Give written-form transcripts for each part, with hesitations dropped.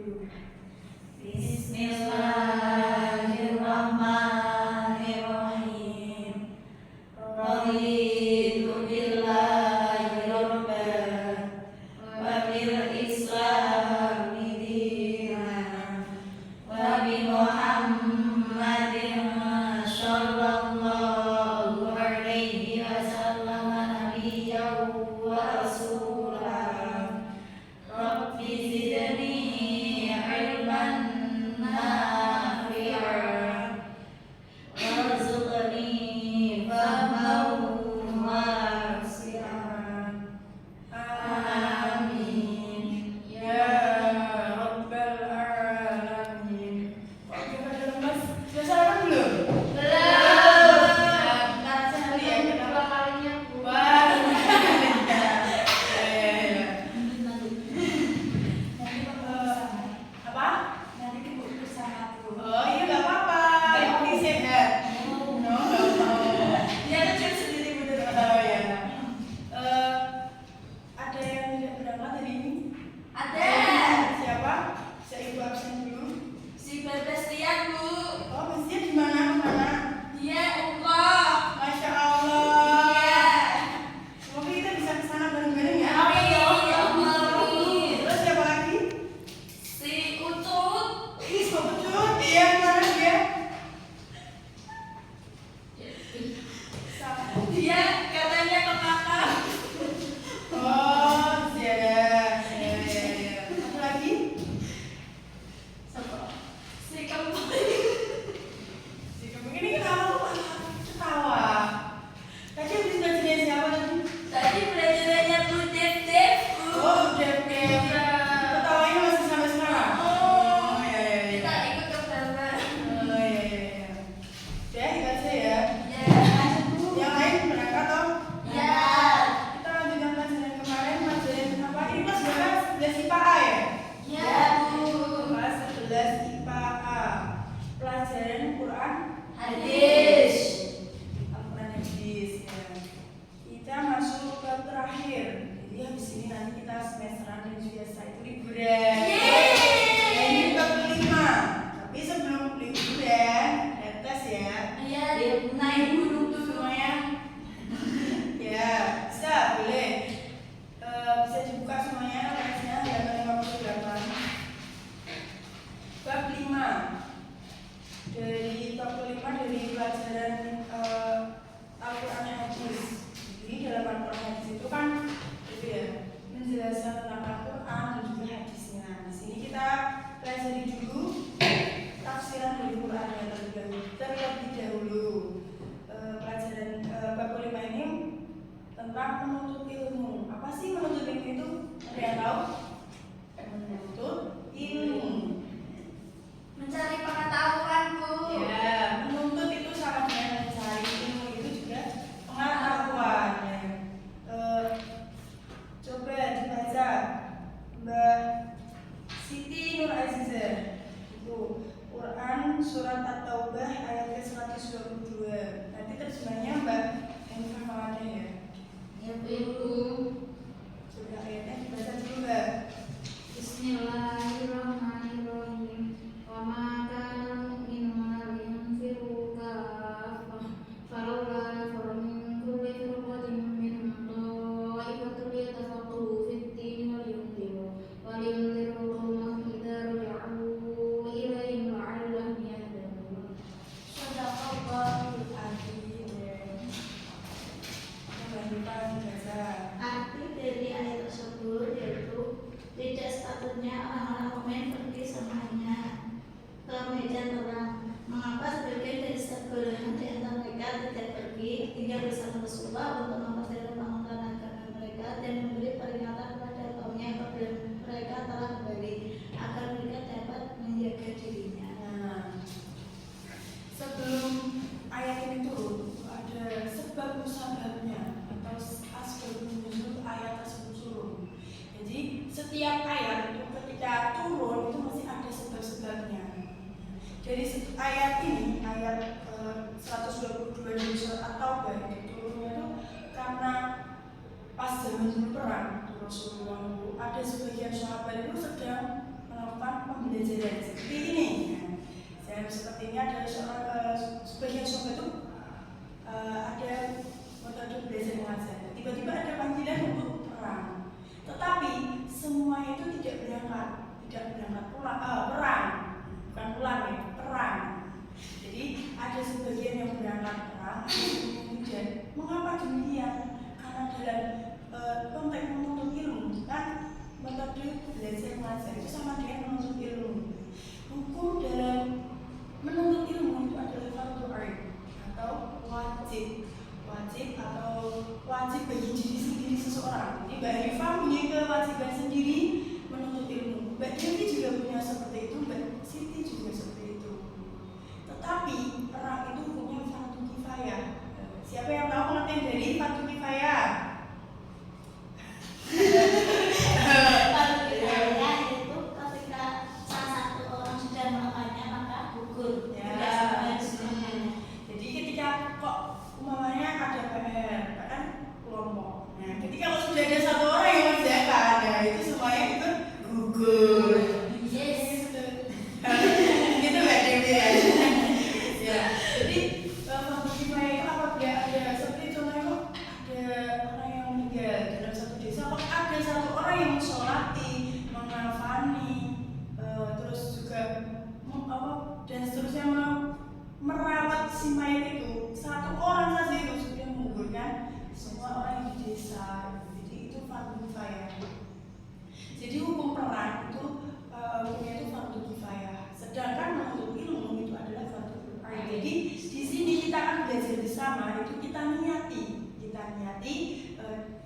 dulu. Bismillahirrahmanirrahim. Raditu billahi rabban wa bil islami dinan wa bi Muhammadin sallallahu alaihi wasallam nabiyyan wa rasulan. Rabbi zidni ilman nafi'an warzuqni fahman wasi'an. Amin Ya Rabbal Alamin. Oke, pada lemas. Sudah sarapan belum? Nah, sehari ya, kedua kalinya buat. Apa? Nanti ibu bersama tuh. Oh iya, nggak apa-apa. Yang penting sehat. No. Dia kecil sendiri bener. Oh ya. Ada yang tidak berangkat hari ini? Ada Siapa? Saya ibu absen dulu. si Bebestian Bu. Oh, masjid di mana? Kemana? Dia Allah. Masya Allah. Iya. Semoga kita bisa ke sana bareng-bareng ya. Amin. Terus siapa lagi? Si Ucut. Betul. Iya, mana dia? Dia katanya ke kakak. Oh, iya. Satu lagi? Si Kembang. Si Kembang ini ketawa. Tadi habis belajarnya siapa tadi? Tadi belajarannya Bu Dev Bu. Oh, Dev. Ketawanya masih sampai sekarang? Oh, iya. Kita ikut ke bareng. Oh, iya. Ya, ingat saya ya. Ya, lanjut Bu. Yang lain berangkat toh? Ya. Kita lanjutkan pelajaran kemarin, pelajaran apa? Ini kelas berapa? 11 IPA A ya? Ya Bu. Kelas 11 IPA A. Pelajaran Quran Hadis. Al-Quran Hadis ya. Kita masuk ke terakhir. Jadi habis ini nanti kita semesteran dan biasa itu liburan. Yeay. Nah, ini bab 5. Tapi sebelum liburan, ada tes ya. Iya, naik gunung dulu. Semuanya ya, bisa, boleh. Bisa dibuka semuanya, tesnya halaman 58. Bab 5. Dari bab 5 dari pelajaran Al-Quran Hadis. Jadi dalam Al-Quran Hadis itu kan itu ya, menjelaskan tentang Al-Quran dan juga hadisnya. Di sini kita pelajari dulu tafsiran dari Qurannya terlebih dahulu. Pelajaran bab 5 ini tentang menuntut ilmu. Apa sih menuntut ilmu itu? Ada yang tahu? Menuntut ilmu. Mencari pengetahuan Bu. Ya, menuntut itu sama dengan mencari, ilmu itu juga pengetahuan ya. Coba dibaca Mbak Siti Nur Azizah. Itu Quran surat At-Taubah ayat ke-122. Nanti terjemahnya Mbak Enfa Mawadah ya. Ya Bu. Coba ayatnya dibaca dulu Mbak. Bismillahirrahmanirrahim. Wa ma kana mu'minuna liyunfiru kaffah falawla nafara min kulli firqatin minhum ta'ifatun liyatafaqahu fid-din wa liyunziru qawmahum idza raja'u ilaihim la'allahum yahtadun. Sadaqallahul azim. Lanjutkan dibaca. Arti dari ayat tersebut yaitu tidak sepatutnya orang-orang mukmin pergi semuanya ke medan perang. Mengapa sebagian dari segolongan di antara mereka tidak pergi tinggal bersama Rasulullah untuk mempersiapkan bangunan agama mereka dan memberi peringatan kepada kaumnya apabila mereka telah kembali agar mereka dapat menjaga dirinya. Nah, sebelum ayat ini turun ada sebab musababnya atau asbabun nuzul ayat tersebut turun. Jadi setiap ayat itu ketika turun itu masih ada sebab-sebabnya. Dari ayat ini, ayat 122 dari surat At-Taubah itu turunnya itu karena pas zaman dulu perang Rasulullah itu ada sebagian sahabat itu sedang melakukan pembelajaran seperti ini. Nah, seperti ini ada sebagian sobat itu ada metode belajar mengajar. Tiba-tiba ada panggilan untuk perang, tetapi semua itu tidak berangkat pulang, perang, bukan pulang ya, perang. Jadi ada sebagian yang berangkat perang, kemudian mengapa demikian? Karena dalam konteks menuntut ilmu kan metode belajar mengajar itu sama dengan menuntut ilmu. Hukum dalam menuntut ilmu itu adalah fardu ain atau wajib bagi diri sendiri seseorang. Jadi Mbak Rifah punya kewajiban sendiri menuntut ilmu. Mbak Devi juga punya seperti itu, Mbak Siti juga seperti itu. Tetapi perang itu punya fardu kifayah. Siapa yang tahu pengertian dari fardu kifayah? Fardu kifayah itu ketika salah satu orang sudah melakukannya maka gugur. Jadi ketika kok umpamanya ada PR kelompok. Nah, ketika kalau sudah ada satu orang yang mengerjakan, nah itu semuanya itu gugur. Yes. Gitu Mbak Dewi ya. Ya, jadi fardu kifayah itu apabila ada seperti contohnya kok ada orang yang meninggal dalam satu desa, kok ada satu orang yang mensolati, mengafani, terus juga dan seterusnya merawat si mayat itu, satu orang saja itu sudah menggugurkan semua orang yang di desa. Jadi itu fardu kifayah. Jadi hukum perang itu hukumnya itu fardu kifayah. Sedangkan menuntut ilmu itu adalah fardu ain. Jadi di sini kita akan belajar bersama, itu kita niati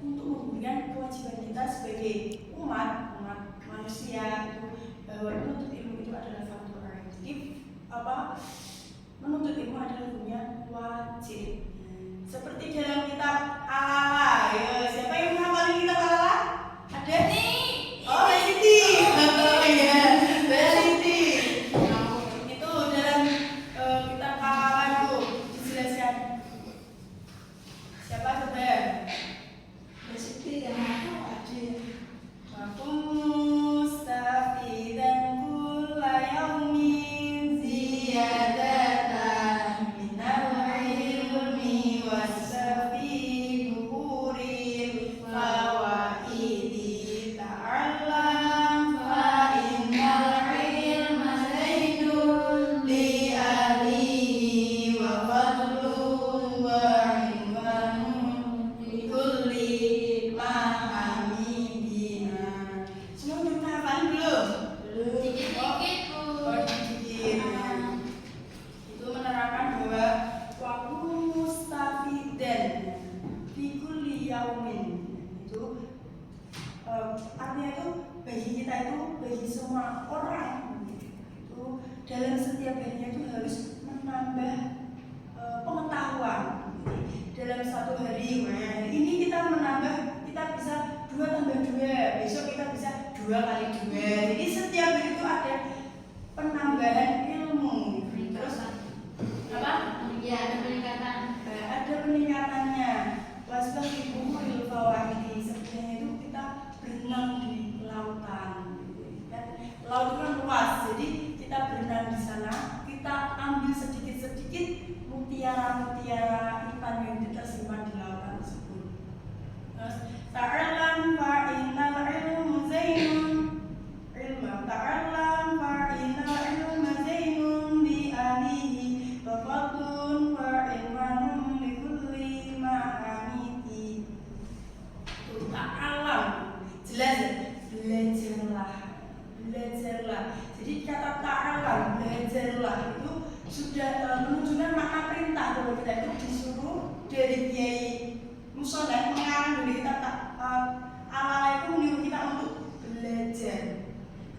untuk memberikan kewajiban kita sebagai umat manusia itu bahwa menuntut ilmu itu adalah fardu ain. Jadi menuntut ilmu adalah hukumnya wajib. Seperti dalam kitab Al-Ala, ya, siapa yang menghafal kitab Al-Ala? Ada nih. Oh, Mbak Siti. Oh iya, Mbak Siti. Itu dalam kitab Al-Ala itu dijelaskan. Siapa coba? Mbak Siti yang mana ada? Aku mustafidan kulla yaumin ziyadatan minal ilmi wasafi buhuril fawaidi ta'allam fa innal ilma zainun li alihi wa fadlun wa inwanun li kulli mahamidina. Semua udah hafal belum? Dikit-dikit Bu. Oh, dikit. Itu menerangkan bahwa waktu mustafidan fi kulli yaumin itu artinya itu bagi kita itu, bagi semua orang itu dalam setiap harinya itu harus menambah pengetahuan. Dalam satu hari, nah, ini kita menambah, kita bisa 2 tambah 2, besok kita bisa 2 kali 2. Jadi setiap hari itu ada penambahan ilmu. Terus apa? Ya, ada peningkatan. Ada peningkatannya. Wasbahibuhul fawaidi. Sebenarnya itu kita berenang di lautan. Dan laut itu kan luas, jadi kita berenang di sana. Kita ambil sedikit-sedikit mutiara-mutiara ikan yang tersimpan di lautan tersebut. Terus ta'alam fa innal ilmu zainun. Ta'alam fa innal ilma zainun bi alihi wa fadlun wa ilmanun li kulli ma'amiti. Ta'alam jelas ya? Belajarlah. Jadi kata ta'alam, belajarlah itu sudah menunjukkan makna perintah bahwa kita itu disuruh dari Kiai Musodan mengarang dari kita Al-Ala itu menyuruh kita untuk belajar.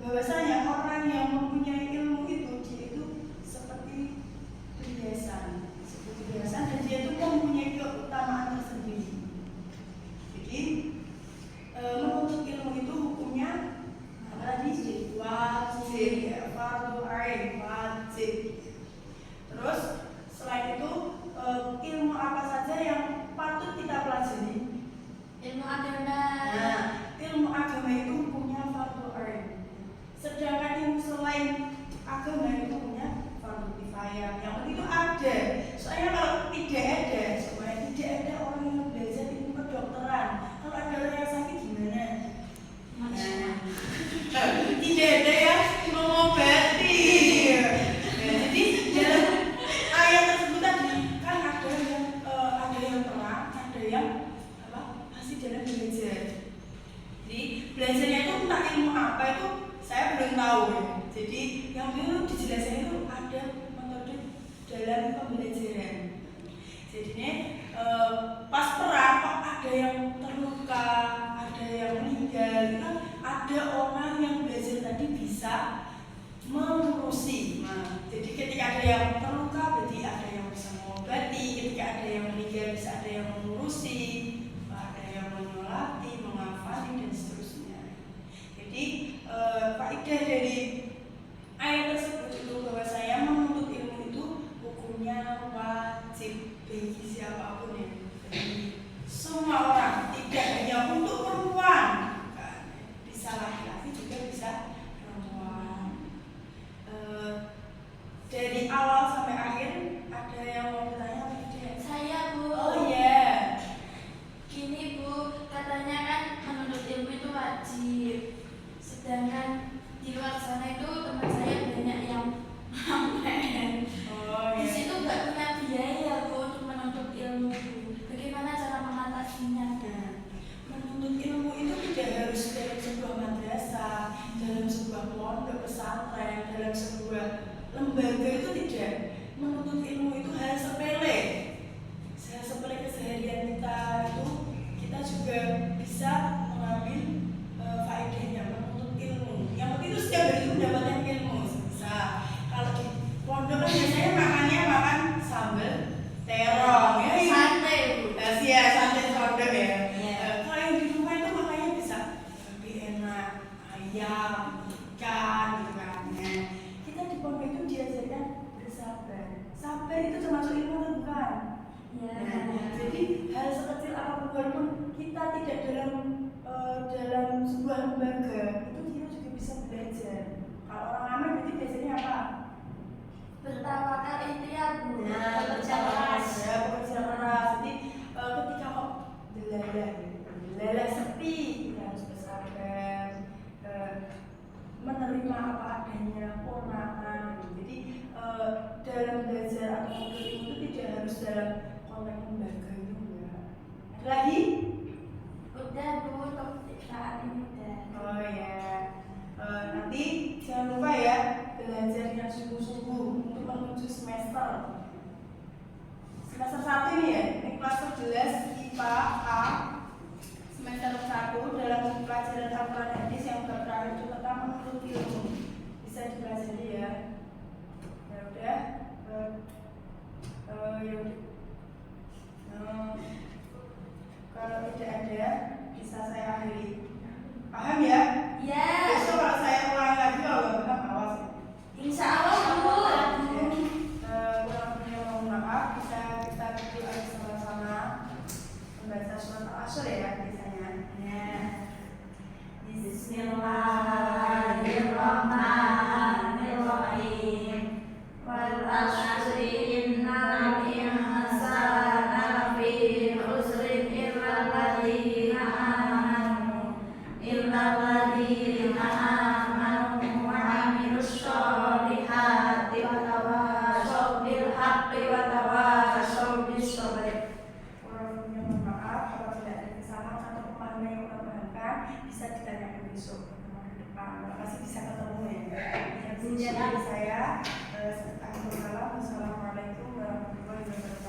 Bahwasanya orang yang mempunyai ilmu itu dia itu seperti perhiasan, dan dia itu mempunyai keutamaan tersendiri. Jadi menuntut ilmu itu hukumnya tadi wajib, ya, fardu ain, wajib. Terus selain itu ilmu apa saja yang patut kita pelajari? Ilmu agama. Nah, ilmu agama itu hukumnya fardu ain. Sedangkan Jadi yang dulu dijelaskan itu ada metode dalam pembelajaran. Jadi ini pas perang kok ada yang terluka, ada yang meninggal, kan ada orang yang belajar tadi bisa mengurusi. Nah, jadi ketika ada yang terluka berarti ada yang bisa mengobati, ketika ada yang meninggal bisa ada yang mengurusi, ada yang menyolati, menghafali dan seterusnya. Jadi faedah dari ayat tersebut itu bahwa saya menuntut ilmu itu hukumnya wajib bagi siapapun ya, bagi semua orang, tidak hanya untuk perempuan, bisa laki-laki juga bisa perempuan. Dari awal sampai akhir ada yang mau bertanya apa tidak? Saya, Bu. Oh iya. Gini, Bu, katanya kan menuntut ilmu itu wajib. Sedangkan di luar sana itu teman saya banyak yang ngamen. Oh Di iya. situ nggak punya biaya, Bu, untuk menuntut ilmu, Bu. Bagaimana cara mengatasinya? Nah, menuntut ilmu itu tidak harus dalam sebuah madrasah, dalam sebuah pondok pesantren, dalam sebuah lembaga, itu tidak. Menuntut ilmu itu hal sepele. Hal sepele keseharian kita itu kita juga bisa mengambil faedahnya menuntut ilmu. Yang penting itu setiap hari itu mendapatkan ilmu. Bisa. Kalau di pondok kan biasanya makannya makan sambal terong ya. Santai, Bu. Ya santai pondok ya. Iya. Kalau yang di rumah itu makanya bisa lebih enak, ayam, ikan gitu kan. Nah, kita di pondok itu diajarkan bersabar. Sabar itu termasuk ilmu atau bukan? Ya. Nah, jadi hal sekecil apapun walaupun kita tidak dalam sebuah lembaga itu kita juga bisa belajar. Kalau orang aman berarti belajarnya apa? Bertawakal ikhtiar, Bu. Nah, Bekerja keras. ya bekerja keras. Jadi ketika kok lelah sepi, kita harus bersabar, menerima apa adanya, konaan. Jadi dalam belajar atau menuntut ilmu itu tidak harus dalam konteks lembaga juga. Ada lagi? Udah, Bu, untuk saat ini udah. Oh ya, nanti jangan lupa ya belajar yang sungguh-sungguh untuk menuju semester 1 ini ya. Ini kelas 11 IPA A semester 1 dalam pelajaran Al-Quran hadis yang terakhir itu tentang menuntut ilmu. Bisa dipelajari ya. Ya udah. Ya udah. Kalau tidak ada bisa saya akhiri. Paham ya? Ya. Besok kalau saya ulangi lagi kalau nggak paham awas ya. Insya Allah, Bu. Kurang lebihnya mohon maaf. Bisa kita berdoa sama-sama membaca surat Al-Asr ya biasanya. Ya. Bismillahirrahmanirrahim. Wal asri innal insana lafi khusrin illa alladziina amanu wa 'amilus sholihati wa tawashaw bil haqqi wa tawashaw bis sabr. Kurang lebihnya mohon maaf kalau tidak ada kesalahan atau pemahaman yang kurang pahamkan bisa ditanyakan besok ke depan. Masih bisa ketemu ya. Yang saya. Assalamualaikum warahmatullahi wabarakatuh.